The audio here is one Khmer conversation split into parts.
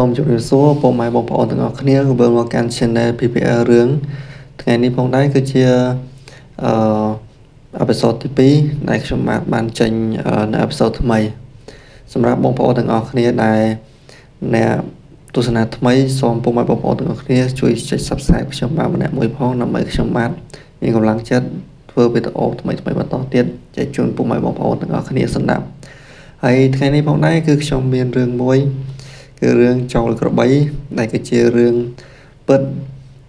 សូមជម្រាបសួរពុកម៉ែបងប្អូនទាំងអស់គ្នាគឺវិលមកកាន់ Channel PPL រឿងថ្ងៃនេះផងដែរគឺជាអឺ episode ទី2ដែលខ្ញុំបានចេញនៅ episode ថ្មីសម្រាប់បងប្អូនទាំងអស់គ្នាដែលអ្នកទស្សនាថ្មីសូមពុកម៉ែបងប្អូនទាំងអស់គ្នាជួយចុច Subscribe ខ្ញុំបានម្នាក់មួយផងដើម្បីខ្ញុំបានមានកម្លាំងចិត្តធ្វើវីដេអូថ្មីបន្តទៀតចែកជូនពុកម៉ែបងប្អូនទាំងអស់គ្នាស្ដាប់ហើយថ្ងៃនេះផងដែរគឺខ្ញុំមានរឿងមួយគឺរឿងចោលក្របីដែលគឺជារឿងពិត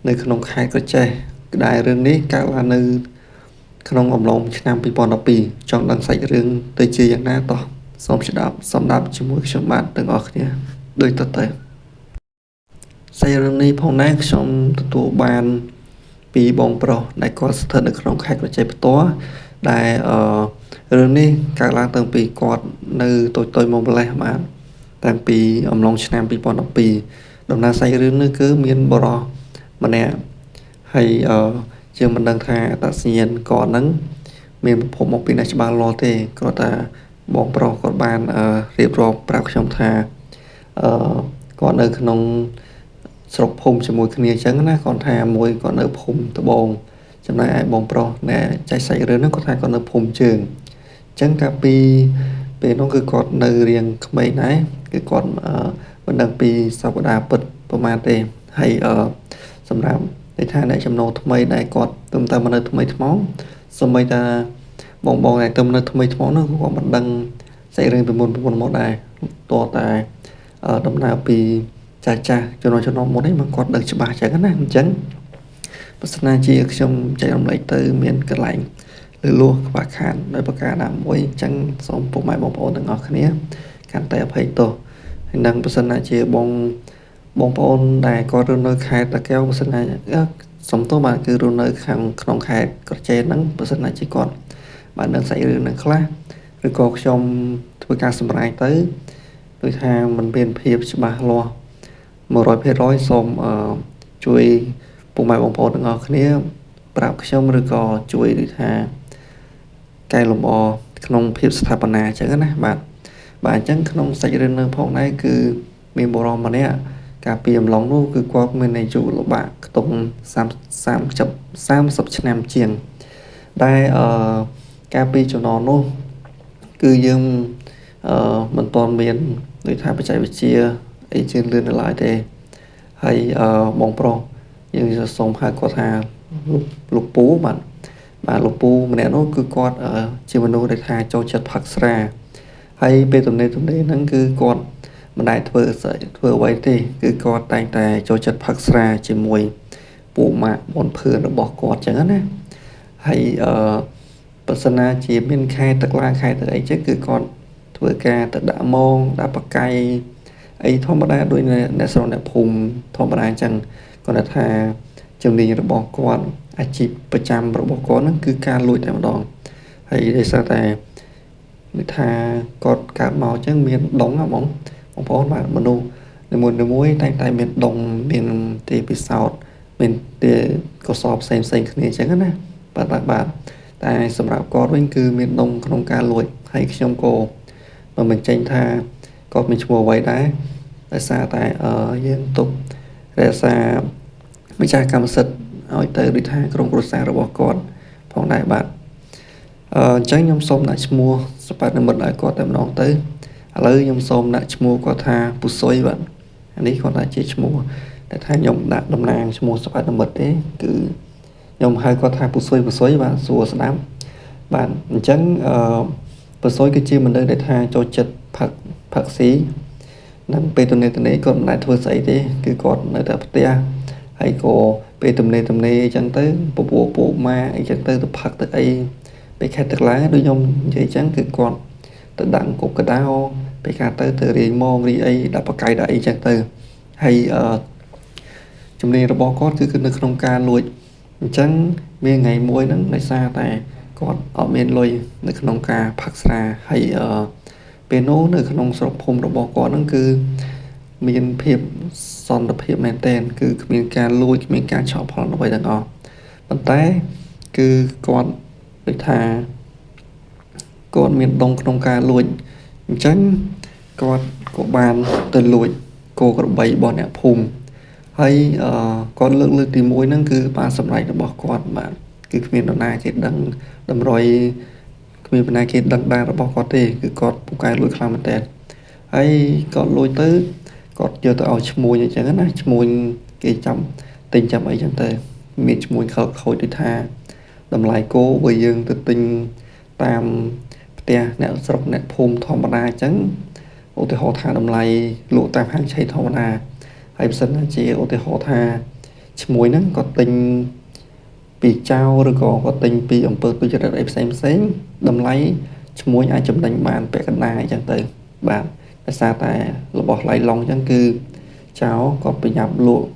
នៅក្នុងខេត្តក្រចេះដែលរឿងនេះកើតឡើងនៅក្នុងអំឡុងឆ្នាំ2012ចង់ដឹងសាច់រឿងទៅជាយ៉ាងណាតោះសូមស្ដាប់ជាមួយខ្ញុំបាទទាំងអស់គ្នាដូចតទៅសាច់រឿងនេះផងដែរខ្ញុំទទួលបានពីបងប្រុសដែលគាត់ស្ថិតនៅក្នុងខេត្តក្រចេះផ្ទាល់ដែលរឿងនេះកើតឡើងតាំងពីគាត់នៅតូចៗមកម្លេះបាទតាំងពីអំឡុងឆ្នាំ2012ដំណើរសាច់រឿងនេះគឺមានបរិសម្នាក់ហើយជាងមិនដឹងថាអត្តសញ្ញាណគាត់ហ្នឹងមានប្រភពមកពីណាច្បាស់លាស់ទេគ្រាន់តែបងប្រុសគាត់បានរៀបរាប់ប្រាប់ខ្ញុំថាគាត់នៅក្នុងស្រុកភូមិជាមួយគ្នាអញ្ចឹងណាគាត់ថាមួយគាត់នៅភូមិត្បូងចំណែកឯបងប្រុសដែលចែកសាច់រឿងហ្នឹងគាត់ថាគាត់នៅភូមិជើងអញ្ចឹងកាលពីពេលនោះគឺគាត់នៅរៀងក្មេងដែរគឺគាត់មិនដឹងពីសព្ទាពិតប្រហែលទេហើយសម្រាប់ន័យថាអ្នកចំណូលថ្មីដែលគាត់ទៅមកនៅថ្មីថ្មងសូម្បីតាបងដែលទៅនៅថ្មីថ្មងនោះគាត់មិនដឹងសាច់រឿងពីមុនមកដែរតើតែដំណើរពីចាស់ចំណុចមុននេះមកគាត់ដឹងច្បាស់ចឹងណាអញ្ចឹងបើសិនណាជាខ្ញុំចែករំលែកទៅមានកន្លែងឬលួសខ្វះខាតដោយប្រការណាមួយអញ្ចឹងសូមពុកម៉ែបងប្អូនទាំងអស់គ្នាកាន់តែអភ័យទោសហើយនឹងបើសិនណាជាបងប្អូនដែលគាត់រស់នៅខេត្តតាកែវបើសិនណាសំទោសបាទគឺរស់នៅក្នុងខេត្តក្រចេះហ្នឹងបើសិនណាជាគាត់បានដឹងសាច់រឿងហ្នឹងខ្លះឬក៏ខ្ញុំធ្វើការសម្រេចទៅដូចថាมันមានភាពច្បាស់លាស់ 100% សូមជួយពុកម៉ែបងប្អូនទាំងអស់គ្នាប្រាប់ខ្ញុំឬក៏ជួយដូចថាកែលម្អក្នុងភាពស្ថាបនាអញ្ចឹងណាបាទអញ្ចឹងក្នុងសាច់រឿងនឹងផងដែរគឺមានបុរសម្នាក់កាលពីអំឡុងនោះគឺគាត់មានអាយុលបាក់ខ្ទង់30ឆ្នាំជាងដែលកាលពីជំនាន់នោះគឺយើងមិនទាន់មានដូចថាបច្ចេកវិទ្យាអីជឿនលឿននៅឡើយទេហើយបងប្រុសយើងសូមហៅគាត់ថាលោកពូបាទលោកពូម្នាក់នោះគឺគាត់ជាមនុស្សដែលថាចូលចិត្តផឹកស្រាហើយពេលទំនេរហ្នឹងគឺគាត់មិនដែលធ្វើអ្វីទេគឺគាត់តែងតែចូលចិត្តផឹកស្រាជាមួយពួកម៉ាក់បងភឿនរបស់គាត់ចឹងណាហើយបើសិនណាជាមានខែទឹកឡើងខែទឹកអីចឹងគឺគាត់ធ្វើការទៅដាក់ម៉ងដាក់បកាយអីធម្មតាដូចអ្នកស្រុកអ្នកភូមិធម្មតាអញ្ចឹងគាត់ថាជំនាញរបស់គាត់អាជីពប្រចាំរបស់គាត់ហ្នឹងគឺការលួចតែម្ដងហើយដោយសារតែនិយាយថាគាត់កើតមកអញ្ចឹងមានដងហ៎បងប្អូនបាទមនុស្សនីមួយតែងតែមានដងមានទេពិសោធន៍មានទេកុសលផ្សេងគ្នាអញ្ចឹងណាបាទតែសម្រាប់គាត់វិញគឺមានដងក្នុងការលួចហើយខ្ញុំក៏មិនបញ្ចេញថាគាត់មានឈ្មោះអ្វីដែរដោយសារតែយើងទុករក្សាម្ចាស់កម្មសិទ្ធិឲ្យទៅដូចថាក្រុមគ្រួសាររបស់គាត់ផងដែរបាទអញ្ចឹងខ្ញុំសូមដាក់ឈ្មោះសប្បនិមិត្តឲ្យគាត់តែម្ដងទៅឥឡូវខ្ញុំសូមដាក់ឈ្មោះគាត់ថាពូសុយបាទអានេះគាត់ថាជាឈ្មោះតែថាខ្ញុំដាក់តំណាងឈ្មោះសប្បនិមិត្តទេគឺខ្ញុំហៅគាត់ថាពូសុយបាទសួរស្ដាប់បាទអញ្ចឹងពូសុយគឺជាមនុស្សដែលថាចូលចិត្តផឹកស៊ីនឹងពេលទំនេរគាត់មិនដែលធ្វើស្អីទេគឺគាត់នៅតែផ្ទះហើយក៏ពេលទំនេរអញ្ចឹងទៅពពួកម៉ាអីចឹងទៅផឹកទៅអីពេលខែទឹកឡើងដូចខ្ញុំនិយាយអញ្ចឹងគឺគាត់ទៅដាក់គប់កដោពេលខាទៅរៀងម៉ងរីអីដាក់បកាយដាក់អីចឹងទៅហើយជំនាញរបស់គាត់គឺនៅក្នុងការលួចអញ្ចឹងមានថ្ងៃមួយហ្នឹងដោយសារតែគាត់អត់មានលុយនៅក្នុងការផឹកស្រាហើយពេលនោះនៅក្នុងស្រុកភូមិរបស់គាត់ហ្នឹងគឺមានភាពសន្តិភាពមែនទែនគឺគ្មានការលួចគ្មានការឆក់ប្លន់អ្វីទាំងអស់ប៉ុន្តែគឺគាត់ដូចថាគាត់មានដងក្នុងការលួចអញ្ចឹងគាត់ក៏បានទៅលួច គោក្របីរបស់អ្នកភូមិហើយគាត់លើកទី1ហ្នឹងគឺបានសម្រេចរបស់គាត់បាទគឺគ្មាននរណាគេដឹងតម្រុយគ្មាននរណាគេដឹងដែររបស់គាត់ទេគឺគាត់ពូកែលួចខ្លាំងមែនតើហើយគាត់លួចទៅគាត់យកទៅឲ្យឈ្មួញអញ្ចឹងណាឈ្មួញគេចាំទិញចាំអីចឹងទៅមានឈ្មួញខូចដូចថាតម្លៃគោបើយើងទៅទិញតាមផ្ទះអ្នកស្រុកអ្នកភូមិធម្មតាអញ្ចឹងឧទាហរណ៍ថាតម្លៃលក់តាមហាងឆេធម្មតាហើយបើសិនជាឧទាហរណ៍ថាឈ្មួញហ្នឹងគាត់ទិញពីចៅឬក៏គាត់ទិញពីអំពើទុច្ចរិតអីផ្សេងតម្លៃឈ្មួញអាចចំណេញបានពាក់កណ្ដាលអញ្ចឹងទៅបាទដោយសារតែរបស់ឡៃឡុងអញ្ចឹងគឺចៅគាត់ប្រញាប់លក់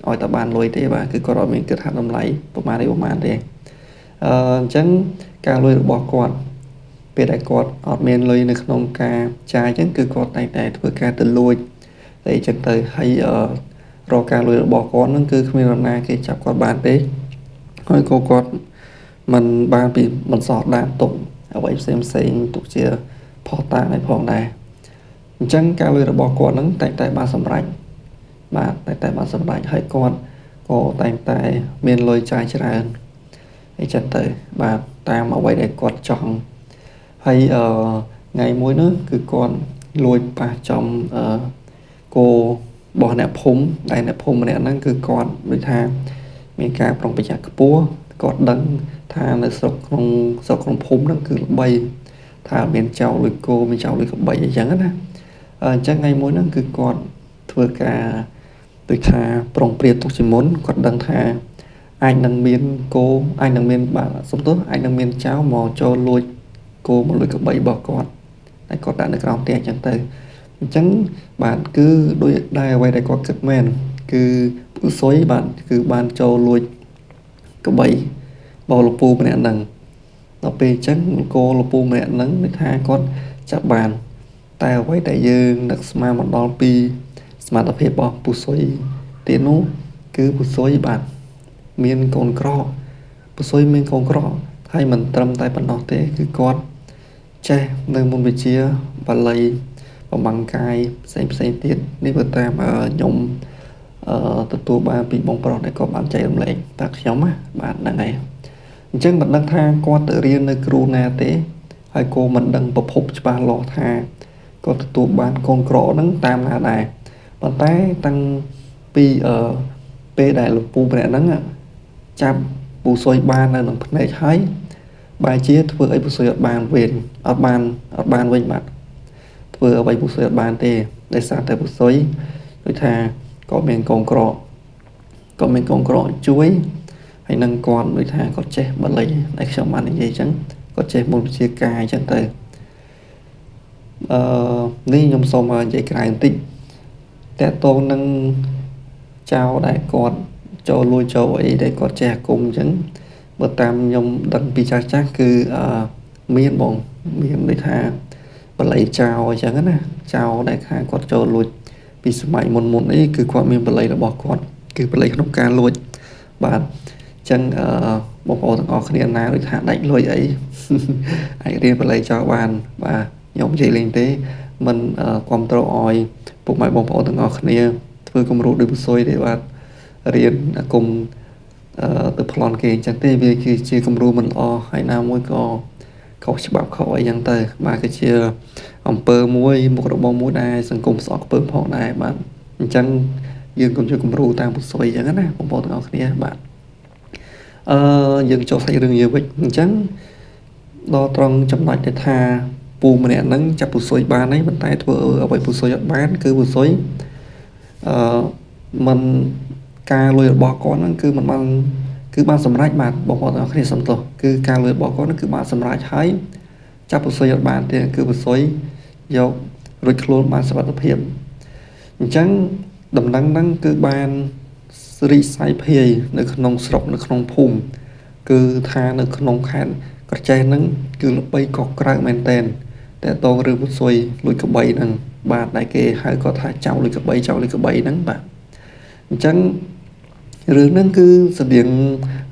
ឲ្យតែបានលុយទេបាទគឺគាត់អត់មានគិតថាតម្លៃប្រមាណទេអញ្ចឹងការលុយរបស់គាត់ពេលដែលគាត់អត់មានលុយនៅក្នុងការចាយអញ្ចឹងគឺគាត់តែងតែធ្វើការទៅលួចតែអញ្ចឹងទៅហើយរកការលុយរបស់គាត់ហ្នឹងគឺគ្មាននរណាគេចាប់គាត់បានទេហើយក៏គាត់មិនបានពីមិនសោះដានទុកអ្វីផ្សេងទុកជាផុសតាងឲ្យផងដែរអញ្ចឹងការលុយរបស់គាត់ហ្នឹងតែងតែបានសម្រេចបាទតែបានសម្រេចហើយគាត់ក៏តែងតែមានលុយចាយច្រើនអីចឹងទៅបាទតាមអ្វីដែលគាត់ចង់ហើយថ្ងៃមួយនោះគឺគាត់លួចប៉ះចំគោរបស់អ្នកភូមិដែលអ្នកភូមិម្នាក់ហ្នឹងគឺគាត់ដូចថាមានការប្រុងប្រយ័ត្នខ្ពស់គាត់ដឹងថានៅស្រុកក្នុងភូមិហ្នឹងគឺល្បីថាមានចោលលួចគោមានចោលលួចក្របីអីចឹងណាអញ្ចឹងថ្ងៃមួយហ្នឹងគឺគាត់ធ្វើការដូចថាប្រុងប្រៀបទុកជាមុនគាត់ដឹងថាអាចនឹងមានគោអាចនឹងមានបាទសំទោសអាចនឹងមានចោលមកចូលលួចគោមកលួចក្របីរបស់គាត់តែគាត់ដាក់នៅក្រោមផ្ទះអញ្ចឹងទៅអញ្ចឹងបាទគឺដោយដែរអ្វីដែលគាត់គិតមែនគឺពូសុយបាទគឺបានចូលលួចក្របីបោលពូម្នាក់ហ្នឹងដល់ពេលអញ្ចឹងគោលពូម្នាក់ហ្នឹងគឺថាគាត់ចាប់បានតែអ្វីដែលយើងនឹកស្មានមកដល់ពីសមត្ថភាពរបស់ពូសុយទៀតនោះគឺពូសុយបាទមានកូនក្រពូសុយមានកូនក្រហើយមិនត្រឹមតែប៉ុណ្ណោះទេគឺគាត់ចេះនៅមុនវិជ្ជាបាលីបំបាំងកាយផ្សេងទៀតនេះបើតាមខ្ញុំទទួលបានពីបងប្រុសដែលគាត់បានចែករំលែកតាខ្ញុំណាបាទហ្នឹងហើយអញ្ចឹងមិនដឹងថាគាត់ទៅរៀននៅគ្រូណាទេហើយក៏មិនដឹងប្រភពច្បាស់លាស់ថាគាត់ទទួលបានកូនក្រហ្នឹងតាមណាដែរប៉ុន្តែតាំងពីពេលដែលលោកពូម្នាក់ហ្នឹងចាប់ពូសុយបាននៅក្នុងភ្នែកហើយបែរជាធ្វើអីពូសុយអត់បានវិញអត់បានវិញបាទធ្វើអ្វីពូសុយអត់បានទេដោយសារតែពូសុយដូចថាគាត់មានកូនក្រជួយហើយនឹងគាត់ដូចថាគាត់ចេះបាលីដែលខ្ញុំបាននិយាយអញ្ចឹងគាត់ចេះមុនវិជ្ជាការអញ្ចឹងទៅនេះខ្ញុំសូមនិយាយក្រៅបន្តិចតើតោនឹងចៅដែលគាត់ចូលលួចចូលអីដែលគាត់ចេះអាគមអញ្ចឹងបើតាមខ្ញុំដឹងពីចាស់គឺមានដូចថាបាលីចៅអញ្ចឹងណាចៅដែលខាងគាត់ចូលលួចពីសម័យមុនអីគឺគាត់មានបាលីរបស់គាត់គឺបាលីក្នុងការលួចបាទអញ្ចឹងបងប្អូនទាំងអស់គ្នាណាដូចថាដាច់លុយអីអាចរៀនបាលីចៅបានបាទខ្ញុំនិយាយលេងទេមិនគ្រប់គ្រងឲ្យពុកម៉ែបងប្អូនទាំងអស់គ្នាធ្វើគំរូដូចពូសុយទេបាទរៀនអាគមទៅប្លន់គេអញ្ចឹងទេវាគឺជាគំរូមិនល្អហើយណាមួយក៏ខុសច្បាប់ខុសអីចឹងទៅបាទគឺជាអំពើមួយមុខរបរមួយដែលសង្គមស្អប់ខ្ពើមផងដែរបាទអញ្ចឹងយើងកុំជួយគំរូតាមពូសុយអញ្ចឹងណាបងប្អូនទាំងអស់គ្នាបាទយើងចូលសាច់រឿងយើងវិញអញ្ចឹងដល់ត្រង់ចំណុចដែលថាពូម្នាក់ហ្នឹងចាប់ពូសុយបានហើយប៉ុន្តែធ្វើអ្វីពូសុយអត់បានគឺពូសុយមិនការលុយរបស់គាត់ហ្នឹងគឺមិនបានគឺបានសម្រេចបាទបងប្អូនទាំងអស់គ្នាសំទោសគឺការលុយរបស់គាត់ហ្នឹងគឺបានសម្រេចហើយចាប់ពូសុយអត់បានទេគឺពូសុយយករួចខ្លួនបានសុវត្ថិភាពអញ្ចឹងដំណឹងហ្នឹងគឺបានរីកសាយភាយនៅក្នុងស្រុកនៅក្នុងភូមិគឺថានៅក្នុងខេត្តក្រចេះហ្នឹងគឺល្បីកកក្រៅមែនតែនតែតងរឿងពូសុយលួចក្របីហ្នឹងបាទដែលគេហៅគាត់ថាចៅលួចក្របីហ្នឹងបាទអញ្ចឹងរឿងហ្នឹងគឺស្តៀង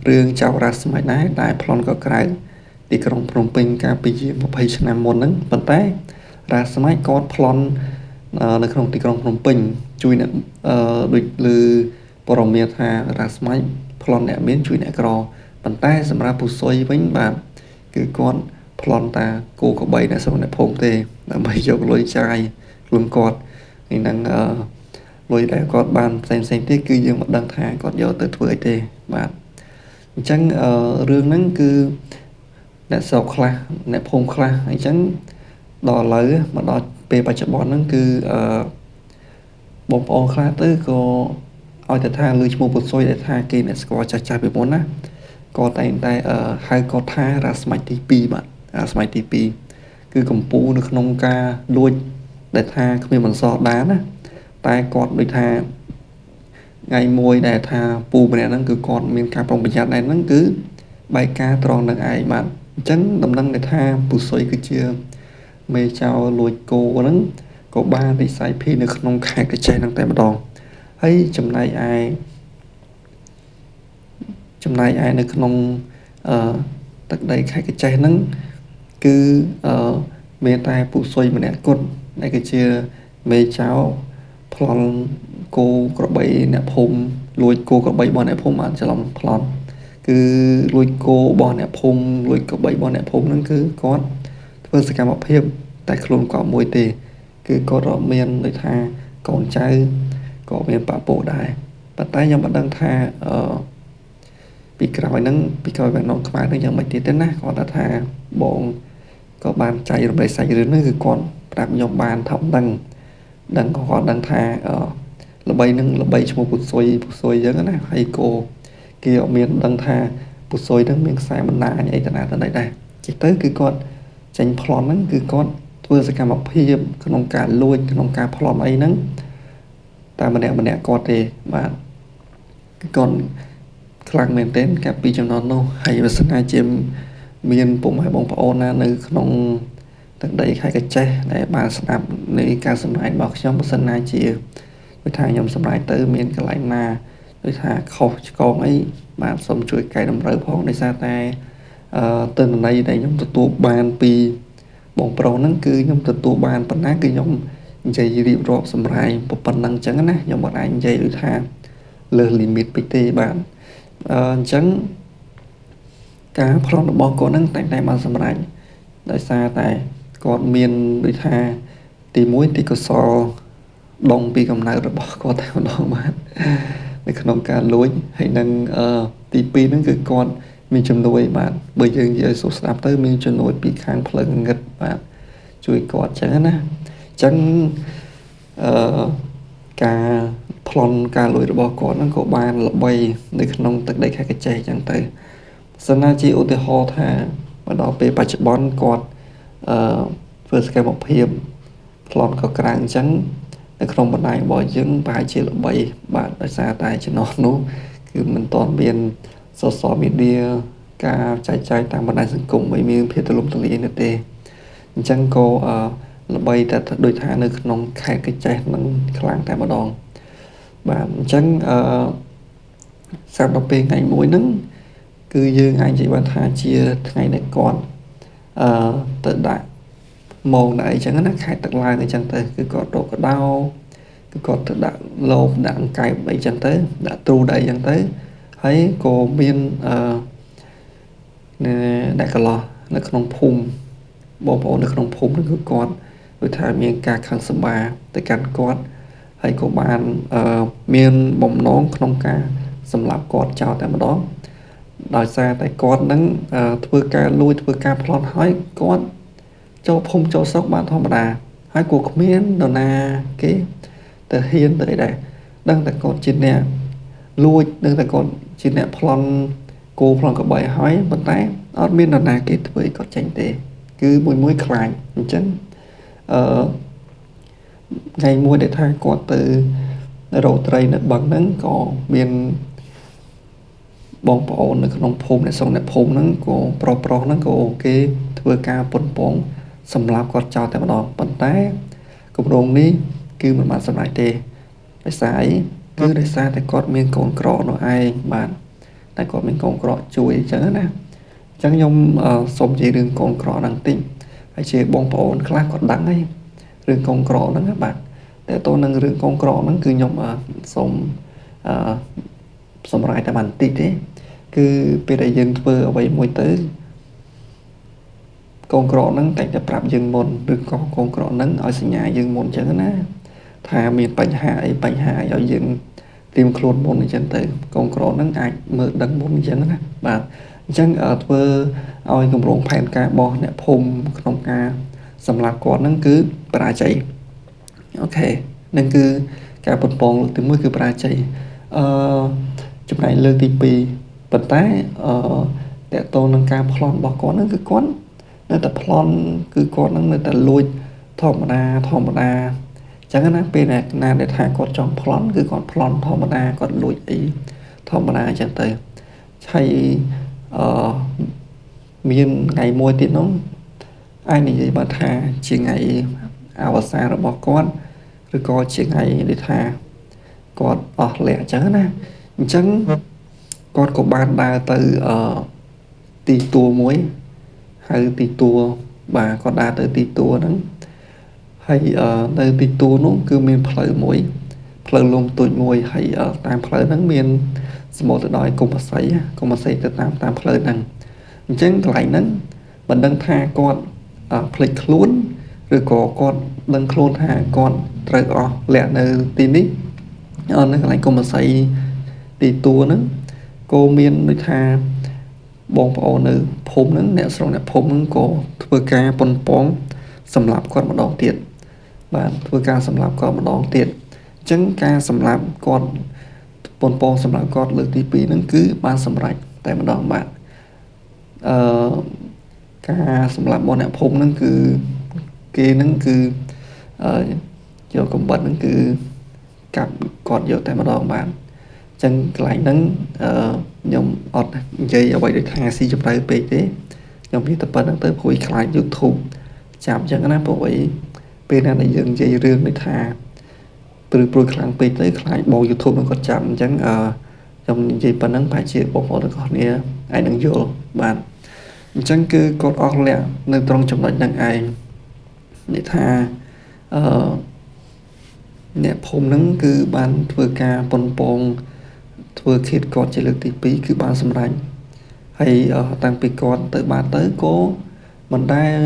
រឿងចៅរាស្មីដែរដែលប្លន់ក៏ក្រៅទីក្រុងភ្នំពេញកាលពី20ឆ្នាំមុនហ្នឹងប៉ុន្តែរាស្មីគាត់ប្លន់នៅក្នុងទីក្រុងភ្នំពេញ ជួយអ្នកដូចលើព័ត៌មានថារាស្មាច់ប្លន់អ្នកមានជួយអ្នកក្រប៉ុន្តែសម្រាប់ពូស៊ុយវិញបាទគឺគាត់ប្លន់តាគោក្របីអ្នកស្រុកអ្នកភូមិទេដើម្បីយកលុយចាយខ្លួនគាត់នេះនឹងលុយដែលគាត់បានផ្សេងទៀតគឺយើងមិនដឹងថាគាត់យកទៅធ្វើអីទេបាទអញ្ចឹងរឿងហ្នឹងគឺអ្នកស្រុកខ្លះអ្នកភូមិខ្លះអញ្ចឹងដល់ឥឡូវមកដល់ពេលបច្ចុប្បន្នហ្នឹងគឺបងប្អូនខ្លះទៅក៏ឲ្យតែថាលើឈ្មោះពូស៊ុយដែលថាគេអ្នកស្គាល់ចាស់ពីមុនណាក៏តែងតែហៅគាត់ថារាស្មាច់ទី2បាទរាស្មាច់ទី2គឺកម្ពុជានៅក្នុងការលួចដែលថាគ្មានបន្សល់ដានណាតែគាត់ដូចថាថ្ងៃមួយដែលថាពូម្នាក់ហ្នឹងគឺគាត់មានការប្រុងប្រយ័ត្នដែរហ្នឹងគឺបែកការត្រង់នឹងឯងបាទអញ្ចឹងដំណឹងដែលថាពូស៊ុយគឺជាមេចៅលួចគោហ្នឹងក៏បានវិស័យភីនៅក្នុងខេត្តកញ្ចេះហ្នឹងតែម្ដងហើយចំណែកឯនៅក្នុងទឹកដីខេត្តកញ្ចេះហ្នឹងគឺមានតែពូស៊ុយម្នាក់គត់ដែលគឺជាមេចៅប្លន់គោក្របីអ្នកភូមិលួចគោក្របីរបស់អ្នកភូមិបានច្រឡំប្លន់គឺលួចគោរបស់អ្នកភូមិលួចក្របីរបស់អ្នកភូមិហ្នឹងគឺគាត់ធ្វើសកម្មភាពតែខ្លួនគាត់មួយទេគឺគាត់រកមានដូចថាកូនចៅក៏មានប៉ពូដែរប៉ុន្តែខ្ញុំមិនដឹងថាពីក្រោយហ្នឹងពីក្រោយបែបនោះខ្មែរហ្នឹងយ៉ាងម៉េចទៀតទេណាគាត់ថាបងក៏បានចែករំលែកសាច់រឿងហ្នឹងគឺគាត់ប្រាប់ខ្ញុំបានថប់ដឹងក៏គាត់ដឹងថាល្បីនឹងល្បីឈ្មោះពូស៊ុយអញ្ចឹងណាហើយក៏គេអត់មានដឹងថាពូស៊ុយហ្នឹងមានខ្សែបណ្ដាញអីទៅណាទៅណីដែរជិះទៅគឺគាត់ចេញប្លន់ហ្នឹងគឺគាត់ធ្វើសកម្មភាពក្នុងការលួចក្នុងការប្លន់អីហ្នឹងតែម្នាក់គាត់ទេបាទគឺគាត់ខ្លាំងមែនទែនកាលពីចំណន់នោះហើយវាសនាជាមានពុកម៉ែបងប្អូនណានៅក្នុងទឹកដីខេត្តកញ្ចេះដែលបានស្ដាប់នៃការសម្ដែងរបស់ខ្ញុំបើសិនណាជាដូចថាខ្ញុំសម្ដែងទៅមានកន្លែងណាដូចថាខុសឆ្គងអីបាទសូមជួយកែតម្រូវផងដោយសារតែទិន្នន័យដែលខ្ញុំទទួលបានពីបងប្រុសហ្នឹងគឺខ្ញុំទទួលបានប៉ុណ្ណាគឺខ្ញុំនិយាយរៀបរាប់សម្រាយប៉ុណ្ណឹងអញ្ចឹងណាខ្ញុំមិនអាចនិយាយដូចថាលើសលីមីតពេកទេបាទអញ្ចឹងការប្លន់របស់គាត់ហ្នឹងតែបានសម្រេចដោយសារតែគាត់មានដូចថាទី1ទីកសលដងពីកំណើតរបស់គាត់តែម្ដងបាទនៅក្នុងការលួចហើយនឹងទី2ហ្នឹងគឺគាត់មានជំនួយបាទបើយើងនិយាយសួរស្ដាប់ទៅមានជំនួយពីខាងផ្លូវងឹតបាទជួយគាត់ចឹងណាអញ្ចឹងការប្លន់ការលួចរបស់គាត់ហ្នឹងក៏បានល្បីនៅក្នុងទឹកដីខេត្តកញ្ចេះចឹងទៅសិនណាជាឧទាហរណ៍ថាមកដល់ពេលបច្ចុប្បន្នគាត់ធ្វើសកម្មភាពប្លន់ក៏ក្រាំងអញ្ចឹងនៅក្នុងបណ្ដាញរបស់យើងប្រហែលជាល្បីបាទដោយសារតែចំណុចនោះគឺមិនទាន់មាន social media ការចែកចាយតាមបណ្ដាញសង្គមមិនមានភាពទូលំទូលាយនោះទេអញ្ចឹងក៏ល្បីតែដូចថានៅក្នុងខេត្តកញ្ចេះនឹងខ្លាំងតែម្ដងបាទអញ្ចឹងសម្រាប់ពេលថ្ងៃមួយហ្នឹងគឺយើងអាចនិយាយបានថាជាថ្ងៃដែលគាត់ទៅដាក់ម៉ោងដែរអញ្ចឹងណាខេត្តទឹកឡើងអញ្ចឹងទៅគឺគាត់រកកដោគឺគាត់ទៅដាក់លបដាក់អង្កែបអីចឹងទៅដាក់ទ្រូដែរអញ្ចឹងទៅហើយក៏មានអ្នកកន្លោះនៅក្នុងភូមិបងប្អូននៅក្នុងភូមិនោះគឺគាត់ដូចថាមានការខឹងសម្បាទៅកាន់គាត់ហើយក៏បានមានបំណងក្នុងការសម្លាប់គាត់ចោលតែម្ដងដោយសារតែគាត់នឹងធ្វើការលួចធ្វើការប្លន់ហើយគាត់ចូលភូមិចូលស្រុកបានធម្មតាហើយក៏គ្មាននរណាគេទៅហ៊ានទៅអីដែរដឹងតែគាត់ជាអ្នកលួចដឹងតែគាត់ជាអ្នកប្លន់គោប្លន់ក្របីហើយប៉ុន្តែអត់មាននរណាគេធ្វើឲ្យគាត់ចេញទេគឺមួយខ្លាចអញ្ចឹងថ្ងៃមួយដែលថាគាត់ទៅរកត្រីនៅបឹងហ្នឹងក៏មានបងប្អូននៅក្នុងភូមិអ្នកស្រុកអ្នកភូមិហ្នឹងក៏ប្រុសហ្នឹងក៏គេធ្វើការប៉ុនប៉ងសម្លាប់គាត់ចោលតែម្ដងប៉ុន្តែគម្រោងនេះគឺមិនបានសម្រេចទេដោយសារអីគឺដោយសារតែគាត់មានកូនក្រនោះឯងបាទតែគាត់មានកូនក្រជួយអញ្ចឹងណាអញ្ចឹងខ្ញុំសូមនិយាយរឿងកូនក្រហ្នឹងតិចហើយជាបងប្អូនខ្លះគាត់ដឹងហើយរឿងកូនក្រហ្នឹងបាទ តែតើនឹងរឿងកងក្រហ្នឹងគឺខ្ញុំសូមសម្រាប់តែបានតិចទេគឺពេលដែលយើងធ្វើអ្វីមួយទៅកងក្រហ្នឹងតែតែប្រាប់យើងមុនឬក៏កងក្រហ្នឹងឲ្យសញ្ញាយើងមុនអញ្ចឹងណាថាមានបញ្ហាអីឲ្យយើងត្រៀមខ្លួនមុនអញ្ចឹងទៅកងក្រហ្នឹងអាចមើលដឹងមុនអញ្ចឹងណាបាទអញ្ចឹងធ្វើឲ្យគម្រោងផែនការរបស់អ្នកភូមិក្នុងការសម្រាប់គាត់ហ្នឹងគឺបរាជ័យអូខេនឹងគឺការប៉ុនប៉ងលើកទី1គឺបរាជ័យចំណែកលើកទី2ប៉ុន្តែតកតងនឹងការប្លន់របស់គាត់ហ្នឹងគឺគាត់នៅតែប្លន់គឺគាត់ហ្នឹងនៅតែលួចធម្មតាអញ្ចឹងណាពេលណាដែលថាគាត់ចង់ប្លន់គឺគាត់ប្លន់ធម្មតាគាត់លួចអីធម្មតាអញ្ចឹងទៅហើយមានថ្ងៃមួយទៀតនោះអាចនិយាយបើថាជាថ្ងៃអវសានរបស់គាត់ឬក៏ជាថ្ងៃដែលថាគាត់អស់លះអញ្ចឹងណាអញ្ចឹងគាត់ក៏បានដើរទៅទីទួលមួយហៅទីទួលបាទគាត់ដើរទៅទីទួលហ្នឹងហើយនៅទីទួលនោះគឺមានផ្លូវមួយផ្លូវលំទូចមួយហើយតាមផ្លូវហ្នឹងមានសម្បូរទៅដោយកុំបស័យទៅតាមផ្លូវហ្នឹងអញ្ចឹងកន្លែងហ្នឹងមិនដឹងថាគាត់ភ្លេចខ្លួនឬក៏គាត់ដឹងខ្លួនថាគាត់ត្រូវអស់លះនៅទីនេះនៅកន្លែងកុំបស័យទីទួលហ្នឹងក៏មានដូចថាបងប្អូននៅភូមិហ្នឹងអ្នកស្រុកអ្នកភូមិហ្នឹងក៏ធ្វើការប៉ុនប៉ងសម្រាប់គាត់ម្ដងទៀតបាទធ្វើការសម្រាប់គាត់ម្ដងទៀតអញ្ចឹងការសម្រាប់គាត់ប៉ុនប៉ងសម្រាប់គាត់លើកទី2ហ្នឹងគឺបានសម្រេចតែម្ដងបាទការសម្រាប់របស់អ្នកភូមិហ្នឹងគឺគេហ្នឹងគឺយកកំបិតហ្នឹងគឺកាប់គាត់យកតែម្ដងបាទអញ្ចឹងកន្លែងហ្នឹងខ្ញុំអត់និយាយអ្វីដូចថាស៊ីជម្រៅពេកទេខ្ញុំនិយាយតែប៉ុណ្្នឹងទៅព្រួយខ្លាច YouTube ចាប់អញ្ចឹងណាព្រោះអីពេលណាដែលយើងនិយាយរឿងដូចថាព្រួយខ្លាំងពេកទៅខ្លាចបង YouTube នឹងគាត់ចាប់អញ្ចឹងខ្ញុំនិយាយប៉ុណ្្នឹងប្រហែលជាបងប្អូនទាំងអស់គ្នាអាចនឹងយល់បាទអញ្ចឹងគឺគាត់អស់លះនៅត្រង់ចំណុចហ្នឹងឯងនិយាយថាអ្នកភូមិហ្នឹងគឺបានធ្វើការប៉ុនប៉ងធ្វើឃាតគាត់ជាលើកទី2គឺបានសម្រេចហើយតាំងពីគាត់ទៅបានទៅក៏មិនដែល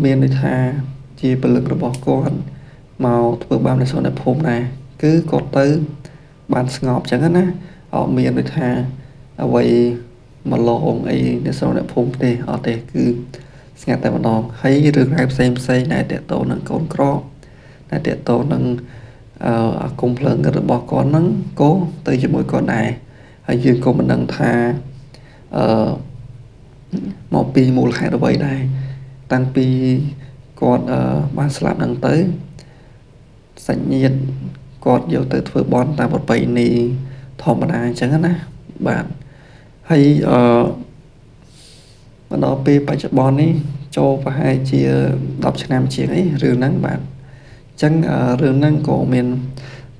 មានន័យថាជាពលិករបស់គាត់មកធ្វើបាបនៅស្រុកអ្នកភូមិដែរគឺគាត់ទៅបានស្ងប់អញ្ចឹងណាអត់មានន័យថាអ្វីមកឡងអីនៅស្រុកអ្នកភូមិទេអត់ទេគឺស្ងាត់តែម្ដងហើយរឿងរ៉ាវផ្សេងដែលតកតនឹងកូនក្រដែលតកតនឹងអាគមភ្លើងរបស់គាត់ហ្នឹងក៏ទៅជាមួយគាត់ដែរហើយយើងក៏មិនដឹងថាមកពីមូលហេតុអ្វីដែរតាំងពីគាត់បានស្លាប់ហ្នឹងទៅសាច់ញាតិគាត់យកទៅធ្វើបន់តាមប្រពៃណីធម្មតាអញ្ចឹងណាបាទហើយមកដល់ពេលបច្ចុប្បន្ននេះចូលប្រហែលជា10ឆ្នាំជាងអីរឿងហ្នឹងបាទអញ្ចឹងរឿងហ្នឹងក៏មាន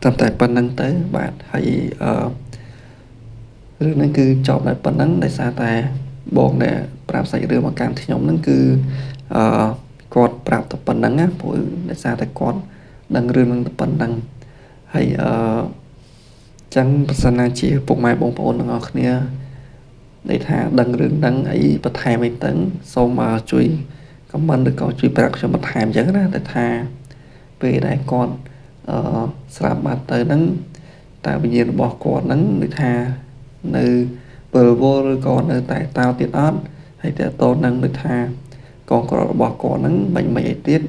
ត្រឹមតែប៉ុណ្្នឹងទៅបាទហើយរឿងហ្នឹងគឺចប់តែប៉ុណ្្នឹងដោយសារតែបងដែលប្រាប់សាច់រឿងមកកាន់ខ្ញុំហ្នឹងគឺគាត់ប្រាប់តែប៉ុណ្្នឹងណាព្រោះដោយសារតែគាត់ដឹងរឿងហ្នឹងតែប៉ុណ្្នឹងហើយចឹងប្រសិនណាជាពុកម៉ែបងប្អូនទាំងអស់គ្នាដែលថាដឹងរឿងហ្នឹងអីបន្ថែមអីទៅសូមជួយ comment ឬក៏ជួយប្រាប់ខ្ញុំបន្ថែមអញ្ចឹងណាតែថាពេលដែលគាត់ស្លាប់បាត់ទៅហ្នឹងតើវិញ្ញាណរបស់គាត់ហ្នឹងដូចថានៅពលវល់ឬក៏នៅតែតោទៀតអត់ហើយតើតោនឹងដូចថាកងក្ររបស់គាត់ហ្នឹងមិនអីទៀត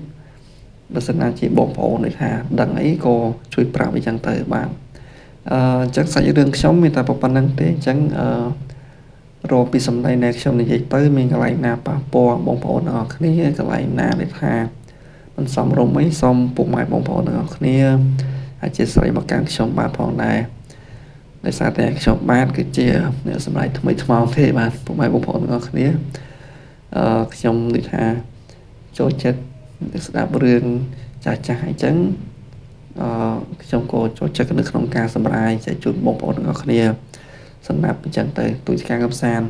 បើសិនណាជាបងប្អូនដូចថាដឹងអីក៏ជួយប្រាប់អីចឹងទៅបាទអញ្ចឹងសាច់រឿងខ្ញុំមានតែប៉ុណ្្នឹងទេអញ្ចឹងរកពីសម្ដីនៃខ្ញុំនិយាយទៅមានកន្លែងណាប៉ះពាល់បងប្អូនទាំងអស់គ្នាកន្លែងណាដែលថាមិនសមរម្យអីសូមពុកម៉ែបងប្អូនទាំងអស់គ្នាអធិស្ឋានមកកាន់ខ្ញុំបាទផងដែរដោយសារតែខ្ញុំបាទគឺជាអ្នកសម្ដែងថ្មីថ្មោងទេបាទពុកម៉ែបងប្អូនទាំងអស់គ្នាខ្ញុំដូចថាចូលចិត្តស្ដាប់រឿងចាស់អញ្ចឹងខ្ញុំក៏ចូលចិត្តនៅក្នុងការសម្រាយចែកជូនបងប្អូនទាំងអស់គ្នាសម្រាប់អញ្ចឹងទៅទូចការកំសាន្ត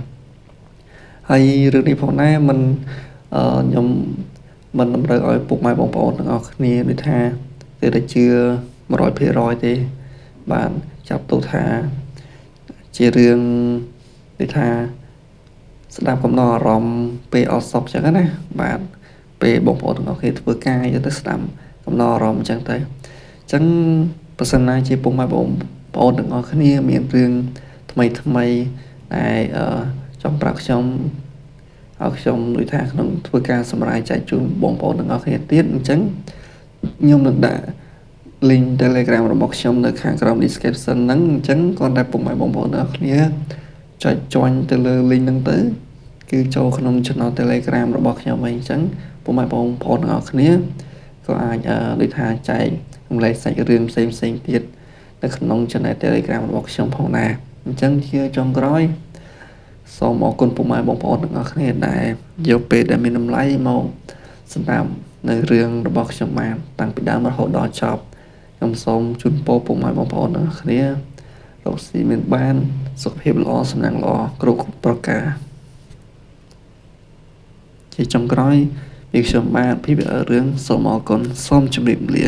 ហើយរឿងនេះផងដែរខ្ញុំមិនតម្រូវឲ្យពុកម៉ែបងប្អូនទាំងអស់គ្នាដូចថា គឺតែជឿ 100% ទេបាទចាប់ទុកថាជារឿងដូចថាស្ដាប់កំណត់អារម្មណ៍ពេលអត់សុខចឹងណាបាទពេលបងប្អូនទាំងអស់គ្នាធ្វើការយកទៅស្ដាប់កំណត់អារម្មណ៍ចឹងទៅអញ្ចឹងបើសិនណាជាពុកម៉ែបងប្អូនទាំងអស់គ្នាមានរឿងថ្មីដែលចង់ប្រាប់ខ្ញុំឲ្យខ្ញុំដូចថាក្នុងធ្វើការសម្រាយចែកជូនបងប្អូនទាំងអស់គ្នាទៀតអញ្ចឹងខ្ញុំនឹងដាក់ link Telegram របស់ខ្ញុំនៅខាងក្រោម description ហ្នឹងអញ្ចឹងគាត់តែពុកម៉ែបងប្អូនទាំងអស់គ្នាចុច join ទៅលើ link ហ្នឹងទៅគឺចូលក្នុង channel Telegram របស់ខ្ញុំវិញអញ្ចឹងពុកម៉ែបងប្អូនទាំងអស់គ្នាក៏អាចដូចថាចែករំលែកសាច់រឿងផ្សេងទៀតនៅក្នុង channel Telegram របស់ខ្ញុំផងដែរអញ្ចឹងជាចុងក្រោយសូមអរគុណពុកម៉ែបងប្អូនទាំងអស់គ្នាដែលយកពេលដែលមានតម្លៃមកសម្រាប់នៅរឿងរបស់ខ្ញុំបានតាំងពីដើមរហូតដល់ចប់ខ្ញុំសូមជូនពរពុកម៉ែបងប្អូនទាំងអស់គ្នារកស៊ីមានបានសុខភាពល្អសំណាងល្អគ្រប់ប្រការជាចុងក្រោយពីខ្ញុំបាទ PBL រឿងសូមអរគុណសូមជម្រាបលា